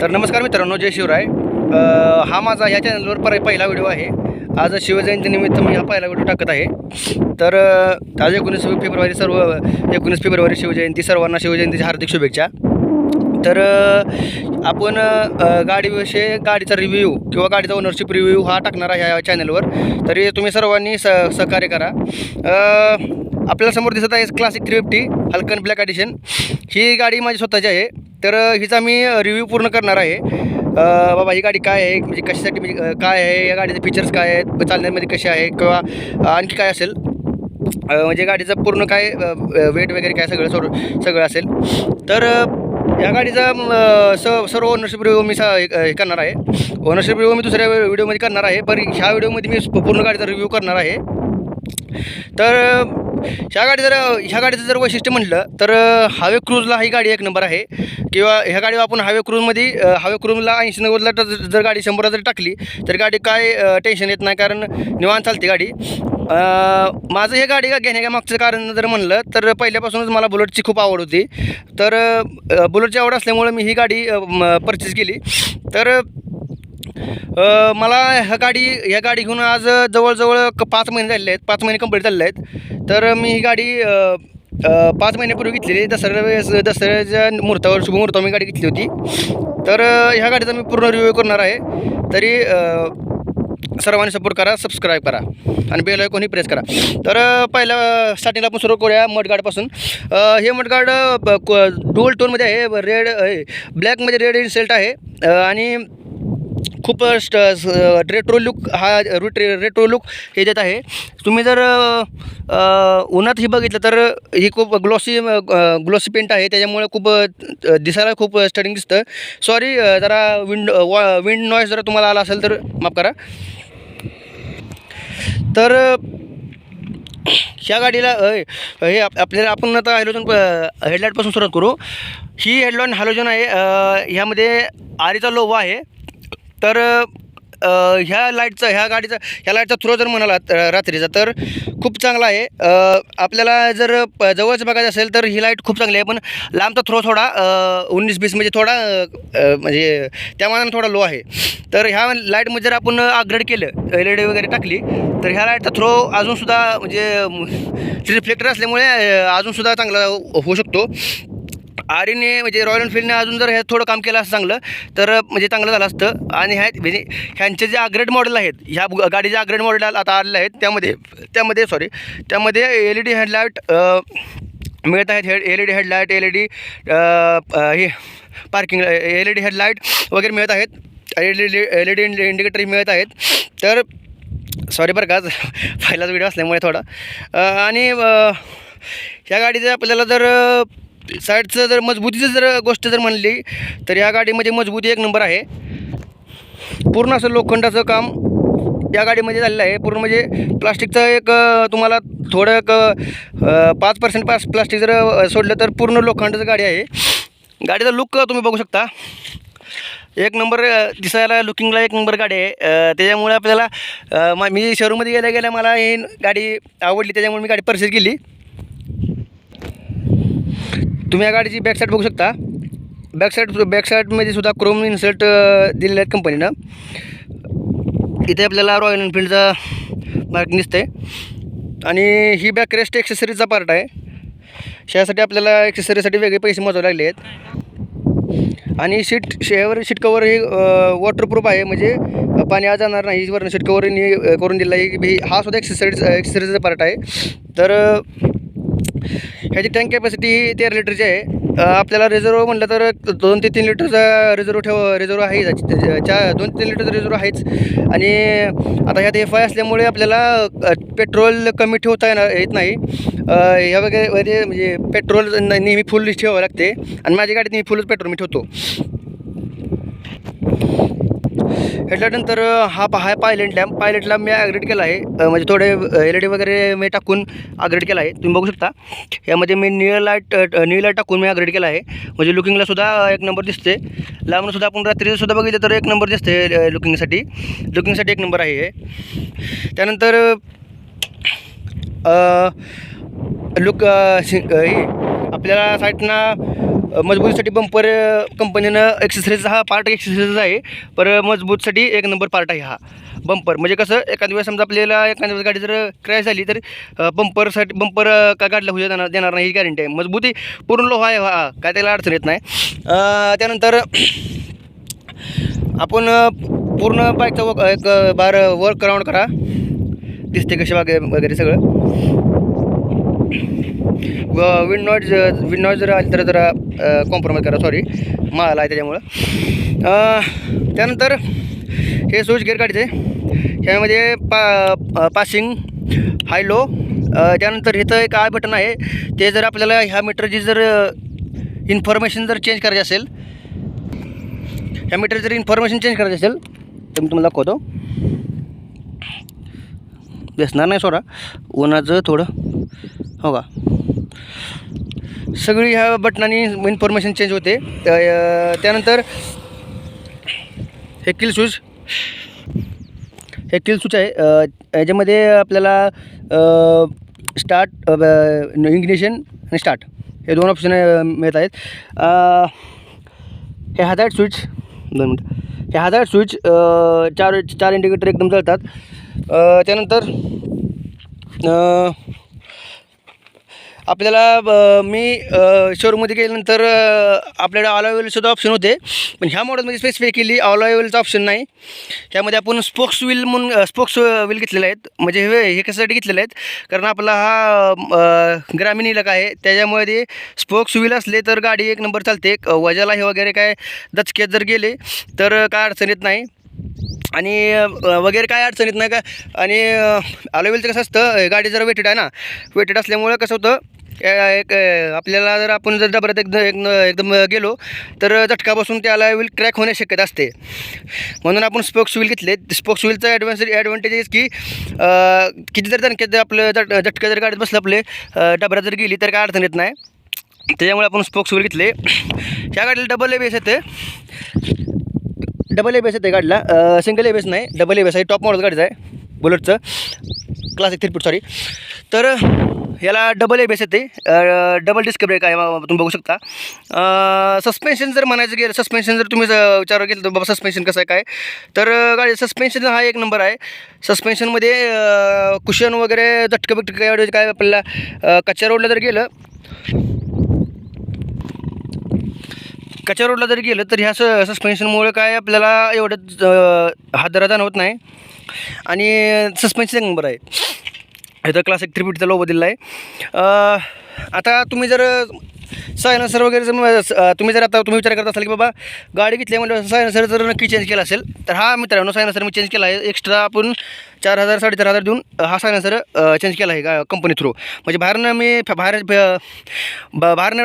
तर नमस्कार मित्रांनो, जय शिवराय. हा माझा या चॅनलवर पहिला व्हिडिओ आहे. आज शिवजयंतीनिमित्त मी हा पहिला व्हिडिओ टाकत आहे. तर आज 19 फेब्रुवारी शिवजयंती. सर्वांना शिवजयंतीच्या हार्दिक शुभेच्छा. तर आपण गाडीविषयी गाडीचा रिव्ह्यू किंवा गाडीचा ओनरशिप रिव्ह्यू हा टाकणार आहे ह्या चॅनलवर. तरी तुम्ही सर्वांनी सहकार्य करा. आपल्याला समोर दिसत आहे क्लासिक 350 हल्कन ब्लॅक एडिशन. ही गाडी माझी स्वतःची आहे. तर हिचा मी रिव्ह्यू पूर्ण करणार आहे. बाबा ही गाडी काय आहे, म्हणजे कशासाठी, म्हणजे काय आहे, या गाडीचे फीचर्स काय आहेत, चालण्यामध्ये कसे आहे किंवा आणखी काय असेल, म्हणजे गाडीचं पूर्ण काय वेट वगैरे काय सगळं असेल. तर या गाडीचा सर्व ओनरशिप रिव्ह्यू मी करणार आहे. ओनरशिप रिव्ह्यू मी दुसऱ्या व्हिडिओमध्ये करणार आहे, पण ह्या व्हिडिओमध्ये मी पूर्ण गाडीचा रिव्ह्यू करणार आहे. तर ह्या गाडीचं जर वैशिष्ट्य म्हटलं तर हायवे क्रूजला ही गाडी एक नंबर आहे. किंवा ह्या गाडीवर आपण हायवे क्रूजला 80-90ला जर गाडी 100ला जर टाकली तर गाडी काय टेन्शन येत नाही, कारण निवांत चालते गाडी. माझं हे गाडी घेण्यामागचं कारण जर म्हणलं तर पहिल्यापासूनच मला बुलेटची खूप आवड होती. तर बुलेटची आवड असल्यामुळे मी ही गाडी परचेस केली. तर मला ह्या गाडी घेऊन आज जवळजवळ 5 महिने झालेले आहेत. 5 महिने कंप्लीट झालेले आहेत. तर मी ही गाडी 5 महिन्यापूर्वी घेतलेली. दसऱ्याच्या शुभमुहूर्तावर मी गाडी घेतली होती. तर ह्या गाडीचा मी पूर्ण रिव्ह्यू करणार आहे. तरी सर्वांनी सपोर्ट करा, सबस्क्राईब करा आणि बेल आयकॉनही प्रेस करा. तर पहिल्या स्टार्टिंगला आपण सुरू करूया मडगार्डपासून. हे मडगार्ड डुअल टोनमध्ये आहे. रेड ब्लॅकमध्ये रेड इन्सेल्ट आहे आणि खूप रेट्रो लुक रेट्रो लुक हे देत आहे. तुम्ही जर उन्हात ही बघितलं तर ही खूप ग्लॉसी पेंट आहे, त्याच्यामुळे खूप दिसायला खूप स्टडिंग दिसतं. सॉरी, जरा विंड नॉईज जरा तुम्हाला आला असेल तर माफ करा. तर ह्या गाडीला हे आपल्याला आपण आता हेडलाईटपासून सुरुवात करू. ही हेडलाईट हॅलोजन आहे. ह्यामध्ये आरीचा लोगो आहे. तर ह्या लाईटचा थ्रो जर म्हणाला रात्रीचा तर खूप चांगला आहे. आपल्याला जर जवळच बघायचं असेल तर ही लाईट खूप चांगली आहे, पण लांबचा थ्रो थोडा 19-20 म्हणजे थोडा म्हणजे त्या मानाने थोडा लो आहे. तर ह्या लाईटमध्ये जर आपण अपग्रेड केलं, LED वगैरे टाकली, तर ह्या लाईटचा थ्रो अजूनसुद्धा म्हणजे रिफ्लेक्टर असल्यामुळे अजूनसुद्धा चांगला होऊ शकतो. आरीने म्हणजे रॉयल एनफिल्डने अजून जर हे थोडं काम केलं असं चांगलं तर म्हणजे चांगलं झालं असतं. आणि म्हणजे ह्यांचे जे अपग्रेड मॉडेल आहेत, ह्या गाडीचे अपग्रेड मॉडेल आता आलेले आहेत, त्यामध्ये LED हेडलाईट मिळत आहेत. LED हेडलाईट, LED हे पार्किंग LED हेडलाईट वगैरे मिळत आहेत. LED इंडिकेटरही मिळत आहेत. तर सॉरी बरं का, पहिलाच व्हिडिओ असल्यामुळे थोडा. आणि ह्या गाडीचं आपल्याला जर साईडचं जर मजबूतीचं जर गोष्ट जर म्हणली तर ह्या गाडीमध्ये मजबूती एक नंबर आहे. पूर्ण असं लोखंडाचं काम या गाडीमध्ये झालेलं आहे. पूर्ण म्हणजे प्लास्टिकचं एक तुम्हाला थोडं 5% प्लास्टिक जर सोडलं तर पूर्ण लोखंडाचं गाडी आहे. गाडीचा लुक तुम्ही बघू शकता, एक नंबर दिसायला, लुकिंगला एक नंबर गाडी आहे. त्याच्यामुळे आपल्याला मी शोरूममध्ये गेल्या मला ही गाडी आवडली, त्याच्यामुळे मी गाडी परचेस केली. तुम्ही या गाडीची बॅक साईड बघू शकता. बॅक साईडमध्ये सुद्धा क्रोम इन्सर्ट दिलेलं आहेत कंपनीनं. इथे आपल्याला रॉयल एनफिल्डचा मार्किंग दिसतंय. आणि ही बॅक रेस्ट एक्सेसरीजचा पार्ट आहे. ह्यासाठी आपल्याला एक्सेसरीसाठी वेगळे पैसे मोजावे लागले आहेत. आणि सीट कवर हे वॉटरप्रूफ आहे, म्हणजे पाणी आज जाणार नाही. वरनं सीट कवर करून दिला आहे. हा सुद्धा एक्सेसरीजचा पार्ट आहे. तर ह्याची टँक कॅपॅसिटी 13 लिटरची आहे. आपल्याला रिझर्व म्हटलं तर 2 ते 3 लिटरचा रिझर्व आहे. 2 ते 3 लिटरचा रिझर्व आहेच. आणि आता ह्यात FI असल्यामुळे आपल्याला पेट्रोल कमी ठेवता येत नाही. ह्या वगैरे म्हणजे पेट्रोल नेहमी फुल ठेवावं लागते, आणि माझ्या गाडीत नेहमी फुलच पेट्रोल मी ठेवतो. हेडलाईटनंतर हा पायलट लॅम्प मी अपग्रेड केला आहे. म्हणजे थोडे LED वगैरे मी टाकून अपग्रेड केला आहे. तुम्ही बघू शकता, यामध्ये मी निळी लाईट टाकून मी अपग्रेड केला आहे. म्हणजे लुकिंगला सुद्धा एक नंबर दिसते. लांबून सुद्धा आपण रात्रीसुद्धा बघितलं तर एक नंबर दिसते. लुकिंगसाठी एक नंबर आहे हे. त्यानंतर लुक हे आपल्याला साईडना मजबूतीसाठी बंपर कंपनीनं एक्सेसरीज हा पार्ट एक्सेसरीज आहे, पर मजबूतसाठी एक नंबर पार्ट आहे हा बंपर. म्हणजे कसं एखाद्या वेळेस समजा आपल्याला एखाद्या वेळेस गाडी जर क्रॅश झाली तर बंपर का गाडीला होऊ देणार नाही ही गॅरंटी आहे. मजबूती पूर्ण लोहा आहे हा, काय त्याला अडचण येत नाही. त्यानंतर आपण पूर्ण बाईकचा एक बार वर्क राऊंड करा, दिसते कशी वगैरे सगळं. विंड नॉईज जर आली तर जरा कॉम्प्रोमाइज करा, सॉरी माल आहे त्याच्यामुळं. त्यानंतर हे स्विच गिअर गाडीचे, ह्यामध्ये पासिंग हाय लो. त्यानंतर इथं एक आय बटन आहे, ते जर आपल्याला ह्या मीटरची जर इन्फॉर्मेशन जर चेंज करायची असेल, ह्या मीटर जर इन्फॉर्मेशन चेंज करायची असेल तर मी तुम्हाला दाखवतो. दिसणार नाही सोडा उन्हाचं थोडं, हो का. सगळी ह्या बटनाने इन्फॉर्मेशन चेंज होते. त्यानंतर हे किल स्विच आहे. याच्यामध्ये आपल्याला स्टार्ट, इग्निशन आणि स्टार्ट हे दोन ऑप्शन मिळत आहेत. हे हजार्ड स्विच, 2 मिनटं. हे हजार्ड स्विच चार इंडिकेटर एकदम जळतात. त्यानंतर आपल्याला मी शोरूममध्ये गेल्यानंतर आपल्याला ऑल व्हीलसुद्धा ऑप्शन होते, पण ह्या मॉडेलमध्ये स्पेसिफिकली ऑल व्हीलचा ऑप्शन नाही. ह्यामध्ये आपण स्पोक्स व्हील घेतलेले आहेत. म्हणजे हे कशासाठी घेतलेले आहेत, कारण आपला हा ग्रामीण इलाका आहे, त्याच्यामध्ये स्पोक्स व्हील असले तर गाडी एक नंबर चालते. वजाला हे वगैरे काय दचक्यात जर गेले तर काय अडचण येत नाही आणि वगैरे काय अडचण येत नाही का. आणि अलोवेलचं कसं असतं, गाडी जर वेटेड आहे ना, वेटेड असल्यामुळं कसं होतं, एक आपल्याला जर आपण जर डबऱ्यात एकदम गेलो तर झटका बसून त्या अलोवेल क्रॅक होण्याची शक्यता असते. म्हणून आपण स्पोक्स व्हील घेतले. स्पोक्स व्हीलचं ॲडव्हान्टेज की किती जर दणक्यात आपलं झटका जर गाडीत बसलं, आपले डबऱ्यात जर गेली तर काय अडचण येत नाही. त्याच्यामुळे आपण स्पोक्स व्हील घेतले. ह्या गाडीला डबल एबीएस येते. गाडीला, सिंगल एबीएस नाही, डबल एबीएस आहे. टॉप मॉडेल गाडीचं आहे, बुलेटचं क्लासिक 3 फूट, सॉरी. तर याला डबल एबीएस येते, डबल डिस्क ब्रेक आहे, तुम्ही बघू शकता. सस्पेन्शन जर म्हणायचं गेलं, सस्पेन्शन जर तुम्ही विचार केलं तर बाबा सस्पेन्शन कसं आहे काय, तर गाडी सस्पेन्शन हा एक नंबर आहे. सस्पेन्शनमध्ये कुशन वगैरे झटकं काय आपल्याला कच्च्या रोडला जर गेलं तर ह्या सस्पेन्शनमुळे काय आपल्याला एवढं हादरा जाणवत नाही आणि सस्पेन्शन एक नंबर आहे. इथं क्लासिक 3 फूटचा लोगो दिला आहे. आता तुम्ही जर सायलेन्सर वगैरे तुम्ही विचार करत असाल की बाबा गाडी घेतल्यामुळे सायलेन्सर जर नक्की चेंज केला असेल, तर हा मित्रांनो सायलेन्सर मी चेंज केला आहे. एक्स्ट्रा आपण 4,000 4,500 देऊन हा सायलेन्सर चेंज केला आहे कंपनी थ्रू. म्हणजे बाहेरनं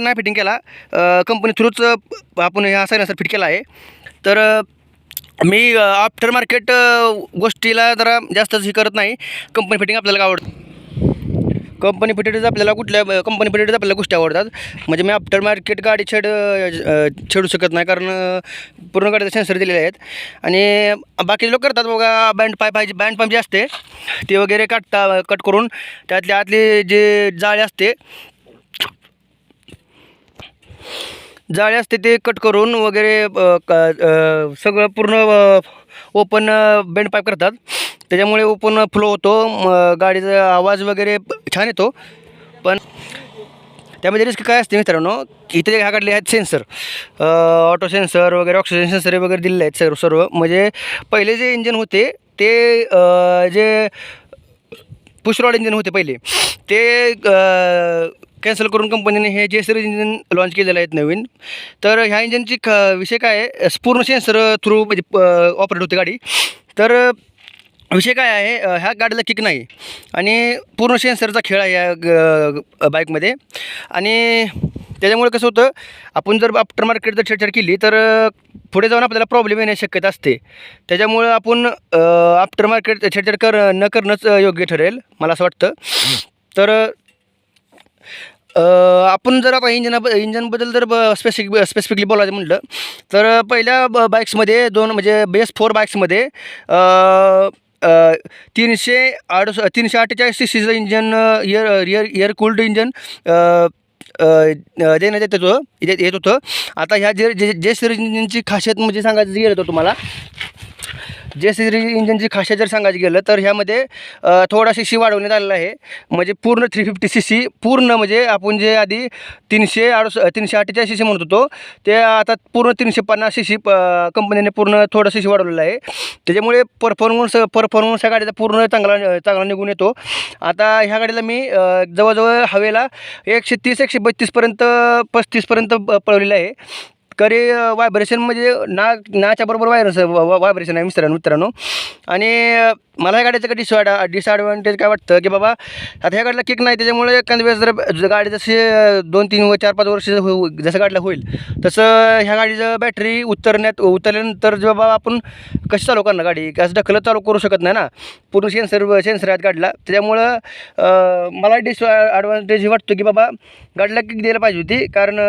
नाही फिटिंग केला, कंपनी थ्रूच आपण हा सायलेन्सर फिट केला आहे. तर मी आफ्टर मार्केट गोष्टीला जरा जास्तच हे करत नाही. कंपनी फिटिंग आपल्याला आवडतं. कंपनी फिटेडच आपल्याला गोष्टी आवडतात. म्हणजे मी आफ्टर मार्केट गाडी छेडू शकत नाही, कारण पूर्ण गाडीचे सेन्सर दिलेले आहेत. आणि बाकी लोक करतात बघा, बँड पाईप जे असते ते वगैरे कट करून त्यातल्या आतली जे जाळी असते ते कट करून वगैरे सगळं पूर्ण ओपन बेंड पाईप करतात. त्याच्यामुळे ओपन फ्लो होतो, गाडीचा आवाज वगैरे छान येतो. पण त्यामध्ये रिस्क काय असते मित्रांनो, इथे ह्या गाडीले आहेत सेन्सर, ऑटो सेन्सर वगैरे, ऑक्सिजन सेन्सर वगैरे दिलेले आहेत सर्व. म्हणजे पहिले जे इंजन होते ते जे पुश रॉड इंजन होते पहिले, ते कॅन्सल करून कंपनीने हे जे सिरीज इंजन लॉन्च केलेलं आहेत नवीन. तर ह्या इंजनची विषय काय आहे, पूर्ण सेन्सर थ्रू म्हणजे ऑपरेट होते गाडी. तर विषय काय आहे, ह्या गाडीला किक नाही आणि पूर्ण सेन्सरचा खेळ आहे या बाईकमध्ये. आणि त्याच्यामुळे कसं होतं, आपण जर आफ्टर मार्केट जर छेडछाड केली तर पुढे जाऊन आपल्याला प्रॉब्लेम येण्याची शक्यता असते. त्याच्यामुळं आपण आफ्टर मार्केट छेडछाड न करणंच योग्य ठरेल मला असं वाटतं. तर आपण जर आता इंजनबद्दल जर स्पेसिफिकली बोलायचं म्हटलं तर पहिल्या बाईक्समध्ये म्हणजे BS4 बाईक्समध्ये 348 सीसीचं इंजन, एअर कूल्ड इंजन देण्यात येत होतं. आता ह्या जे सिरीज इंजिनची खासियत म्हणजे सांगायचं गेलं तर तुम्हाला जे सिरीज इंजिनची खासियत जर सांगायचं गेलं तर ह्यामध्ये थोडा CC वाढवण्यात आलेला आहे. म्हणजे पूर्ण 350 CC पूर्ण म्हणजे आपण जे आधी 348 CC म्हणत होतो ते आता पूर्ण 350 CC कंपनीने पूर्ण थोडा CC वाढवलेला आहे. त्याच्यामुळे परफॉर्मन्स ह्या गाडीचा पूर्ण चांगला निघून येतो. आता ह्या गाडीला मी जवळजवळ हवेला 130-132 पर्यंत 35पर्यंत पळवलेलं आहे. करी व्हायब्रेशन म्हणजे नाच्या बरोबर व्हायब्रेशन आहे मित्रांनो. आणि मला ह्या गाडीचं डिसॲडव्हान्टेज काय वाटतं की बाबा आता ह्या गाडीला किक नाही, त्याच्यामुळे एखाद्या वेळेस जर गाडी जशी 2-3 व 4-5 वर्ष जसं गाडीला होईल तसं ह्या गाडीचं बॅटरी उतरल्यानंतर जे बाबा आपण कशी चालू करणार गाडी, कसं ढकलत चालू करू शकत नाही ना, पूर्ण सेन्सर आहेत गाडीला. त्याच्यामुळं मला डिसॲडव्हान्टेज हे वाटतो की बाबा गाडीला किक द्यायला पाहिजे होती, कारण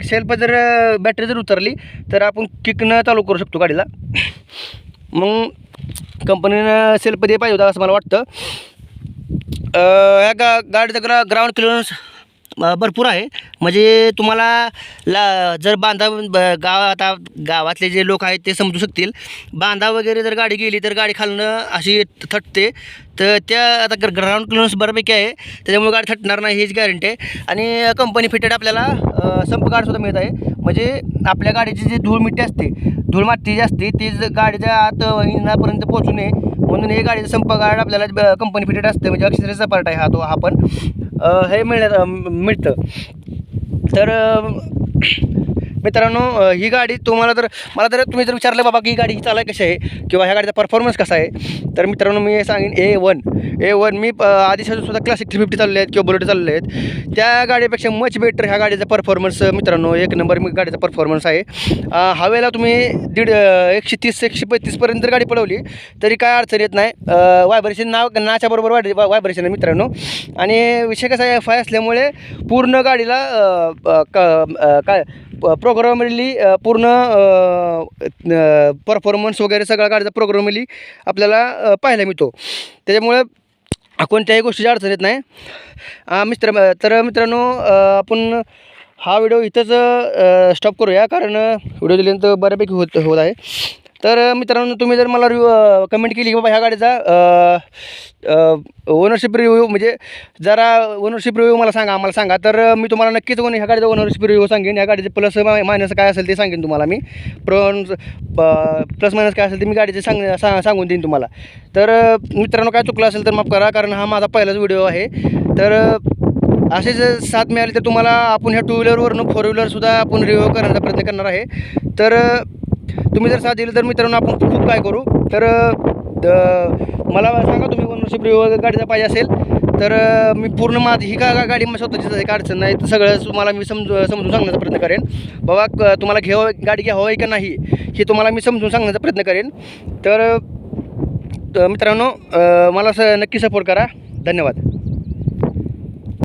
सेल्फ जर बॅटरी जर उतरली तर आपण किकनं चालू करू शकतो गाडीला. मग कंपनीनं सेल्फ द्यायला पाहिजे होता असं मला वाटतं. ह्या गाडीचा ग्राउंड क्लिअरन्स भरपूर आहे. म्हणजे तुम्हाला जर गावातले जे लोक आहेत ते समजू शकतील. बांधा वगैरे जर गाडी गेली तर गाडी खालनं अशी थटते, तर त्या आता ग्राउंड क्लिअरन्स बऱ्यापैकी आहे, त्याच्यामुळे गाडी थटणार नाही हीच गॅरंटी आहे. आणि कंपनी फिटेड आपल्याला संप गार्डसुद्धा मिळत आहे. म्हणजे आपल्या गाडीची जी धूळ माती जी असते ती गाडीच्या आत इंजिनापर्यंत पोहोचू नये म्हणून हे गाडीचं संप गार्ड आपल्याला कंपनी फिटेड असते. म्हणजे अक्षरशः पार्ट आहे हा पण हे मिळतं. तर मित्रांनो ही गाडी मला जर तुम्ही जर विचारलं बाबा की ही गाडी चालाय कशी आहे किंवा ह्या गाडीचा परफॉर्मन्स कसा आहे, तर मित्रांनो मी सांगेन A1 मी आधी सुद्धा क्लासिक 350 चालले आहेत किंवा बुलेट चालले आहेत, त्या गाडीपेक्षा मच बेटर ह्या गाडीचा परफॉर्मन्स मित्रांनो 1 नंबर गाडीचा परफॉर्मन्स आहे. हवेला तुम्ही 130-135 पर्यंत जर गाडी पळवली तरी काय अडचण येत नाही. व्हायब्रेशन नाच्या बरोबर व्हायब्रेशन आहे मित्रांनो. आणि विषय कसा आहे FI असल्यामुळे पूर्ण गाडीला काय प्रोग्रामली पूर्ण परफॉर्मन्स वगैरे सगळ्या गाडीचा प्रोग्रामली आपल्याला पाहायला मिळतो. त्याच्यामुळे कोणत्याही गोष्टीची अडचण येत नाही. तर मित्रांनो आपण हा व्हिडिओ इथंच स्टॉप करूया, कारण व्हिडिओ दिल्यानंतर बऱ्यापैकी होत आहे. तर मित्रांनो तुम्ही जर मला कमेंट केली की बाबा ह्या गाडीचा ओनरशिप रिव्ह्यू म्हणजे जरा ओनरशिप रिव्ह्यू आम्हाला सांगा, तर मी तुम्हाला नक्कीच ह्या गाडीचा ओनरशिप रिव्ह्यू सांगेन. ह्या गाडीचे प्लस मायनस काय असेल ते सांगेन तुम्हाला मी. प्लस मायनस काय असेल ते मी गाडीचे सांगून देईन तुम्हाला. तर मित्रांनो काय चुकलं असेल तर माफ करा, कारण हा माझा पहिलाच व्हिडिओ आहे. तर असेच साथ मिळाली तर तुम्हाला आपण ह्या 2 व्हीलरवरून 4 व्हीलरसुद्धा आपण रिव्ह्यू करण्याचा प्रयत्न करणार आहे. तर तुम्ही जर साथ दिली तर मित्रांनो आपण खूप काय करू. तर मला सांगा तुम्ही ओनरशिप रिव्ह्यू गाडीचा पाहिजे असेल तर मी पूर्ण माझी ही गाडी मग स्वतःचीच आहे, अडचण नाही. तर सगळं तुम्हाला मी समजून सांगण्याचा प्रयत्न करेन. बाबा तुम्हाला गाडी घ्यावं आहे का नाही हे तुम्हाला मी समजून सांगण्याचा प्रयत्न करेन. तर मित्रांनो मला नक्की सपोर्ट करा. धन्यवाद.